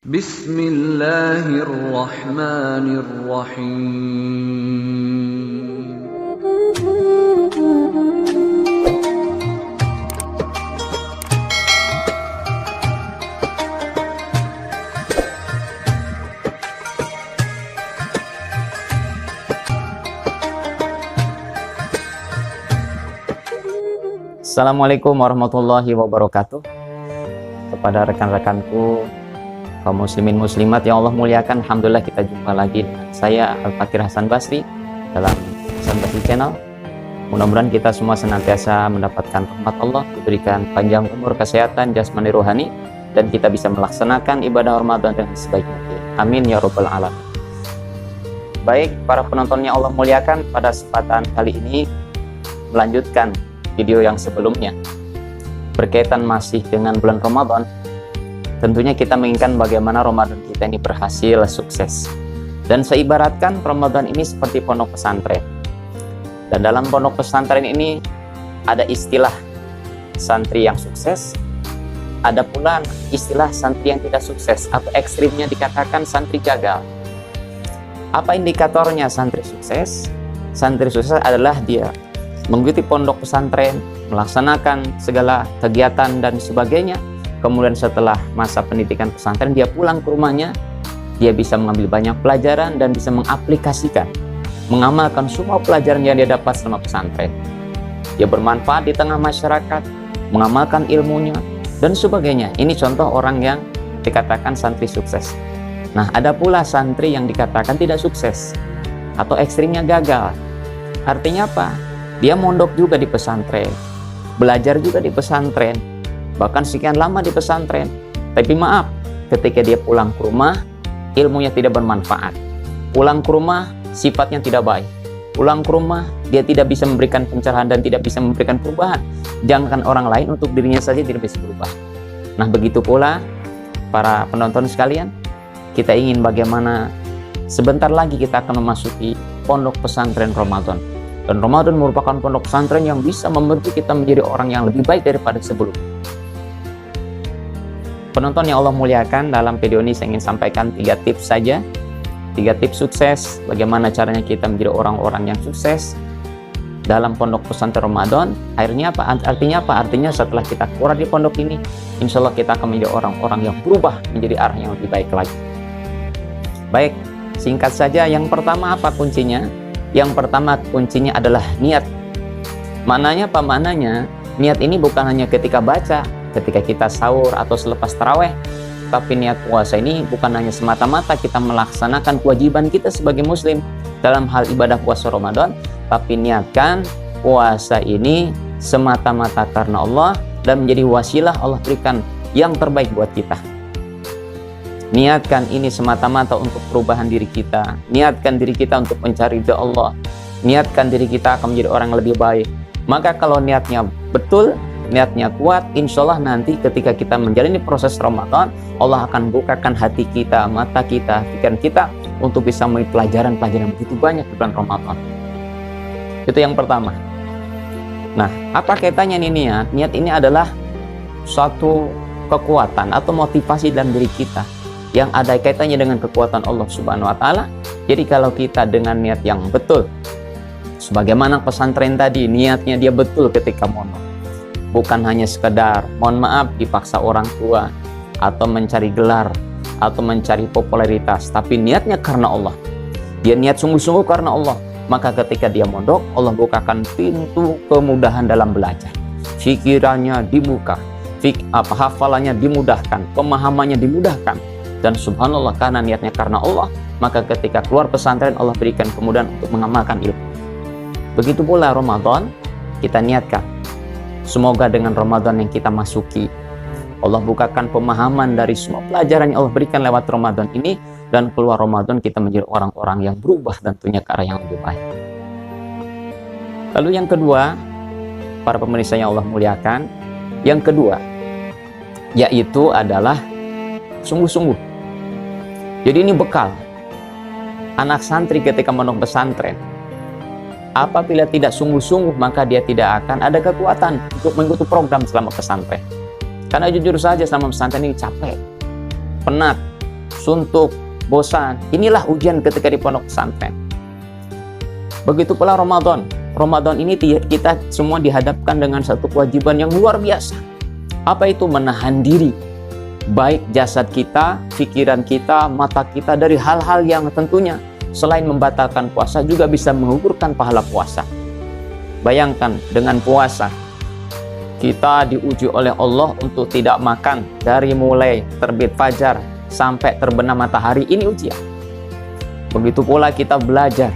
Bismillahirrahmanirrahim. Assalamualaikum warahmatullahi wabarakatuh. Kepada rekan-rekanku kaum muslimin muslimat yang Allah muliakan, alhamdulillah kita jumpa lagi dengan saya Al-Fakir Hasan Basri dalam Hasan Basri Channel. Mudah-mudahan kita semua senantiasa mendapatkan rahmat Allah, diberikan panjang umur, kesehatan jasmani rohani, dan kita bisa melaksanakan ibadah Ramadan dengan sebaik mungkin. Amin ya rabbal alamin. Baik, para penonton yang Allah muliakan, pada kesempatan kali ini melanjutkan video yang sebelumnya berkaitan masih dengan bulan Ramadan. Tentunya kita menginginkan bagaimana Ramadan kita ini berhasil, sukses. Dan saya ibaratkan Ramadan ini seperti pondok pesantren. Dan dalam pondok pesantren ini ada istilah santri yang sukses, ada pula istilah santri yang tidak sukses, atau ekstrimnya dikatakan santri gagal. Apa indikatornya santri sukses? Santri sukses adalah dia mengikuti pondok pesantren, melaksanakan segala kegiatan dan sebagainya. Kemudian setelah masa pendidikan pesantren, dia pulang ke rumahnya, dia bisa mengambil banyak pelajaran dan bisa mengaplikasikan, mengamalkan semua pelajaran yang dia dapat selama pesantren. Dia bermanfaat di tengah masyarakat, mengamalkan ilmunya dan sebagainya. Ini contoh orang yang dikatakan santri sukses. Nah, ada pula santri yang dikatakan tidak sukses atau ekstrimnya gagal. Artinya apa? Dia mondok juga di pesantren, belajar juga di pesantren, bahkan sekian lama di pesantren. Tapi maaf, ketika dia pulang ke rumah, ilmunya tidak bermanfaat. Pulang ke rumah, sifatnya tidak baik. Pulang ke rumah, dia tidak bisa memberikan pencerahan dan tidak bisa memberikan perubahan. Jangankan orang lain, untuk dirinya saja tidak bisa berubah. Nah, begitu pula para penonton sekalian, kita ingin bagaimana sebentar lagi kita akan memasuki pondok pesantren Ramadan. Dan Ramadan merupakan pondok pesantren yang bisa membentuk kita menjadi orang yang lebih baik daripada sebelumnya. Penonton yang Allah muliakan, dalam video ini saya ingin sampaikan 3 tips saja. 3 tips sukses, bagaimana caranya kita menjadi orang-orang yang sukses dalam pondok pesantren Ramadan. Artinya apa? Artinya setelah kita keluar di pondok ini, insya Allah kita akan menjadi orang-orang yang berubah menjadi arah yang lebih baik lagi. Baik, singkat saja, yang pertama apa kuncinya? Yang pertama kuncinya adalah niat. Maknanya apa? Maknanya niat ini bukan hanya ketika baca, ketika kita sahur atau selepas taraweh. Tapi niat puasa ini bukan hanya semata-mata kita melaksanakan kewajiban kita sebagai muslim dalam hal ibadah puasa Ramadan, tapi niatkan puasa ini semata-mata karena Allah dan menjadi wasilah Allah berikan yang terbaik buat kita. Niatkan ini semata-mata untuk perubahan diri kita. Niatkan diri kita untuk mencari ridha Allah. Niatkan diri kita akan menjadi orang yang lebih baik. Maka kalau niatnya betul, niatnya kuat, insya Allah nanti ketika kita menjalani proses Ramadan, Allah akan bukakan hati kita, mata kita, pikiran kita untuk bisa melihat pelajaran-pelajaran begitu banyak di bulan Ramadan. Itu yang pertama. Nah, apa kaitannya ini niat? Niat ini adalah suatu kekuatan atau motivasi dalam diri kita yang ada kaitannya dengan kekuatan Allah Subhanahu wa Ta'ala. Jadi kalau kita dengan niat yang betul, sebagaimana pesantren tadi, niatnya dia betul ketika mondok, bukan hanya sekedar mohon maaf dipaksa orang tua atau mencari gelar atau mencari popularitas, tapi niatnya karena Allah. Dia niat sungguh-sungguh karena Allah, maka ketika dia mondok, Allah bukakan pintu kemudahan dalam belajar. Pikirannya dibuka, hafalannya dimudahkan, pemahamannya dimudahkan. Dan subhanallah, karena niatnya karena Allah, maka ketika keluar pesantren Allah berikan kemudahan untuk mengamalkan ilmu. Begitu pula Ramadan, kita niatkan, semoga dengan Ramadan yang kita masuki, Allah bukakan pemahaman dari semua pelajaran yang Allah berikan lewat Ramadan ini, dan keluar Ramadan kita menjadi orang-orang yang berubah tentunya ke arah yang lebih baik. Lalu yang kedua, para pemirsa yang Allah muliakan, yang kedua yaitu adalah sungguh-sungguh. Jadi ini bekal anak santri ketika mondok pesantren. Apabila tidak sungguh-sungguh, maka dia tidak akan ada kekuatan untuk mengikuti program selama pesantren. Karena jujur saja selama pesantren ini capek, penat, suntuk, bosan. Inilah ujian ketika di pondok pesantren. Begitu pula Ramadan. Ramadan ini kita semua dihadapkan dengan satu kewajiban yang luar biasa. Apa itu? Menahan diri, baik jasad kita, pikiran kita, mata kita dari hal-hal yang tentunya selain membatalkan puasa juga bisa menggugurkan pahala puasa. Bayangkan dengan puasa kita diuji oleh Allah untuk tidak makan dari mulai terbit fajar sampai terbenam matahari. Ini ujian. Begitu pula kita belajar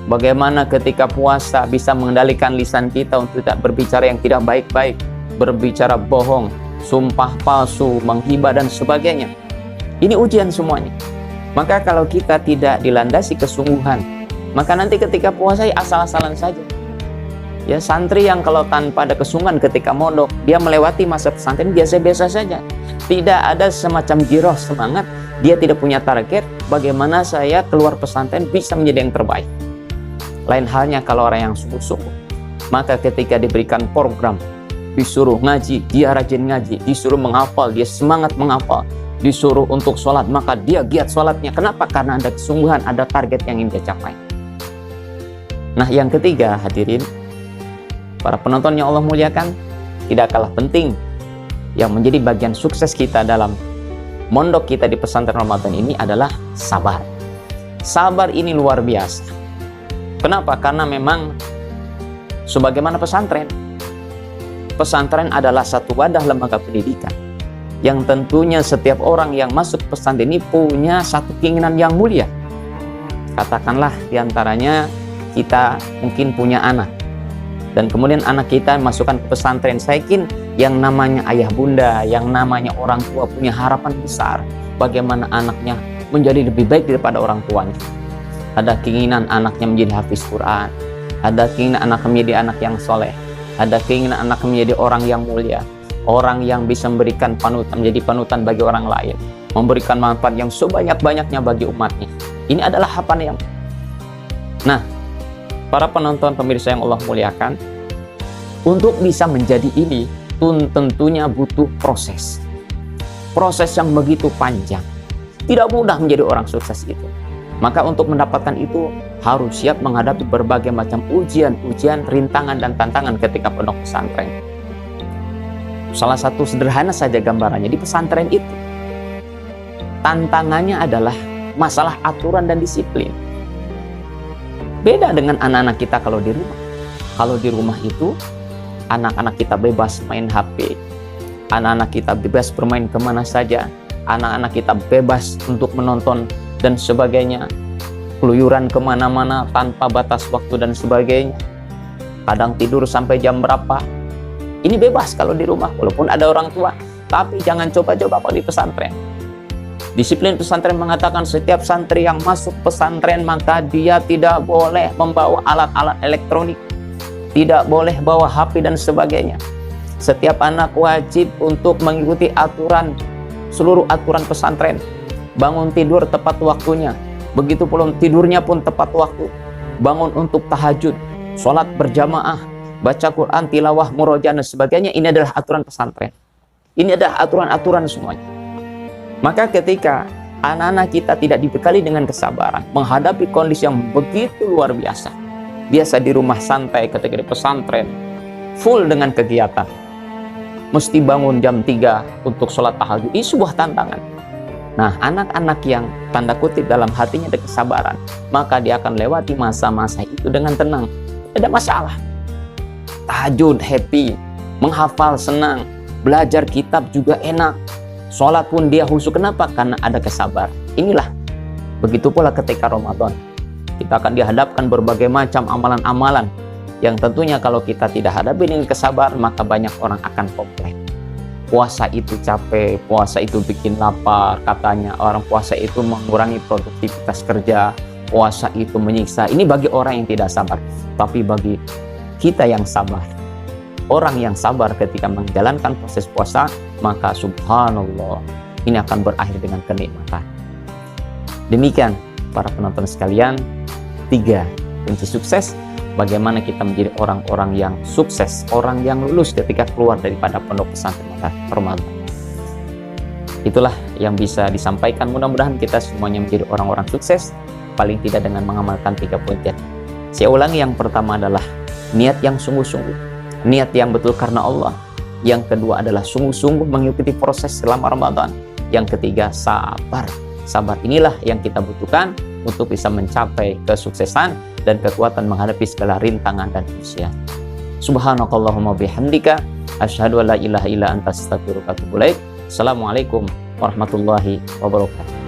bagaimana ketika puasa bisa mengendalikan lisan kita untuk tidak berbicara yang tidak baik-baik, berbicara bohong, sumpah palsu, menghibah dan sebagainya. Ini ujian semuanya. Maka kalau kita tidak dilandasi kesungguhan, maka nanti ketika puasa ya asal-asalan saja. Ya, santri yang kalau tanpa ada kesungguhan ketika mondok, dia melewati masa pesantren biasa-biasa saja. Tidak ada semacam giroh semangat, dia tidak punya target bagaimana saya keluar pesantren bisa menjadi yang terbaik. Lain halnya kalau orang yang sungguh-sungguh, maka ketika diberikan program, disuruh ngaji, dia rajin ngaji, disuruh menghafal, dia semangat menghafal, disuruh untuk sholat, maka dia giat sholatnya. Kenapa? Karena ada kesungguhan, ada target yang ingin dia capai. Nah, yang ketiga, hadirin, para penonton yang Allah muliakan, tidak kalah penting yang menjadi bagian sukses kita dalam mondok kita di pesantren Ramadan ini adalah sabar. Sabar ini luar biasa. Kenapa? Karena memang sebagaimana pesantren adalah satu wadah lembaga pendidikan yang tentunya setiap orang yang masuk pesantren ini punya satu keinginan yang mulia. Katakanlah diantaranya kita mungkin punya anak, dan kemudian anak kita masukkan ke pesantren. Saya yakin yang namanya ayah bunda, yang namanya orang tua punya harapan besar bagaimana anaknya menjadi lebih baik daripada orang tuanya. Ada keinginan anaknya menjadi hafiz Quran, ada keinginan anaknya menjadi anak yang soleh, ada keinginan anaknya menjadi orang yang mulia, orang yang bisa memberikan panutan, menjadi panutan bagi orang lain, memberikan manfaat yang sebanyak-banyaknya bagi umatnya. Ini adalah harapan yang. Nah, para penonton pemirsa yang Allah muliakan, untuk bisa menjadi ini tentunya butuh proses yang begitu panjang. Tidak mudah menjadi orang sukses itu. Maka untuk mendapatkan itu harus siap menghadapi berbagai macam ujian, rintangan dan tantangan ketika pondok pesantren. Salah satu sederhana saja gambarannya di pesantren itu, tantangannya adalah masalah aturan dan disiplin. Beda dengan anak-anak kita kalau di rumah. Kalau di rumah itu, anak-anak kita bebas main HP, anak-anak kita bebas bermain kemana saja, anak-anak kita bebas untuk menonton dan sebagainya, keluyuran kemana-mana tanpa batas waktu dan sebagainya. Kadang tidur sampai jam berapa. Ini bebas kalau di rumah, walaupun ada orang tua. Tapi jangan coba-coba kalau di pesantren. Disiplin pesantren mengatakan setiap santri yang masuk pesantren maka dia tidak boleh membawa alat-alat elektronik, tidak boleh bawa HP dan sebagainya. Setiap anak wajib untuk mengikuti seluruh aturan pesantren. Bangun tidur tepat waktunya, begitu pula tidurnya pun tepat waktu. Bangun untuk tahajud, sholat berjamaah, baca Quran, tilawah, murojaah dan sebagainya. Ini adalah aturan pesantren. Ini adalah aturan-aturan semuanya. Maka ketika anak-anak kita tidak dibekali dengan kesabaran, menghadapi kondisi yang begitu luar biasa, biasa di rumah santai, ketika di pesantren full dengan kegiatan, mesti bangun jam 3 untuk sholat tahajud, ini sebuah tantangan. Nah, anak-anak yang tanda kutip dalam hatinya ada kesabaran, maka dia akan lewati masa-masa itu dengan tenang, tidak ada masalah. Tahajud happy, menghafal senang, belajar kitab juga enak, sholat pun dia khusyuk. Kenapa? Karena ada kesabaran. Inilah, begitu pula ketika Ramadan, kita akan dihadapkan berbagai macam amalan-amalan yang tentunya kalau kita tidak hadapi dengan kesabaran, maka banyak orang akan komplain. Puasa itu capek, puasa itu bikin lapar, katanya orang puasa itu mengurangi produktivitas kerja, puasa itu menyiksa. Ini bagi orang yang tidak sabar. Tapi bagi kita yang sabar, orang yang sabar ketika menjalankan proses puasa, maka subhanallah, ini akan berakhir dengan kenikmatan. Demikian para penonton sekalian, 3 kunci sukses bagaimana kita menjadi orang-orang yang sukses, orang yang lulus ketika keluar daripada pondok pesantren Ramadan. Itulah yang bisa disampaikan. Mudah-mudahan kita semuanya menjadi orang-orang sukses, paling tidak dengan mengamalkan 3 poin tadi. Saya ulangi, yang pertama adalah niat yang sungguh-sungguh, niat yang betul karena Allah. Yang kedua adalah sungguh-sungguh mengikuti proses selama Ramadan. Yang ketiga, sabar. Sabar inilah yang kita butuhkan untuk bisa mencapai kesuksesan dan kekuatan menghadapi segala rintangan dan ujian. Subhanakallahumma bihamdika asyhadu an la ilaha illa anta astaghfiruka wa atubu ilaik. Assalamualaikum warahmatullahi wabarakatuh.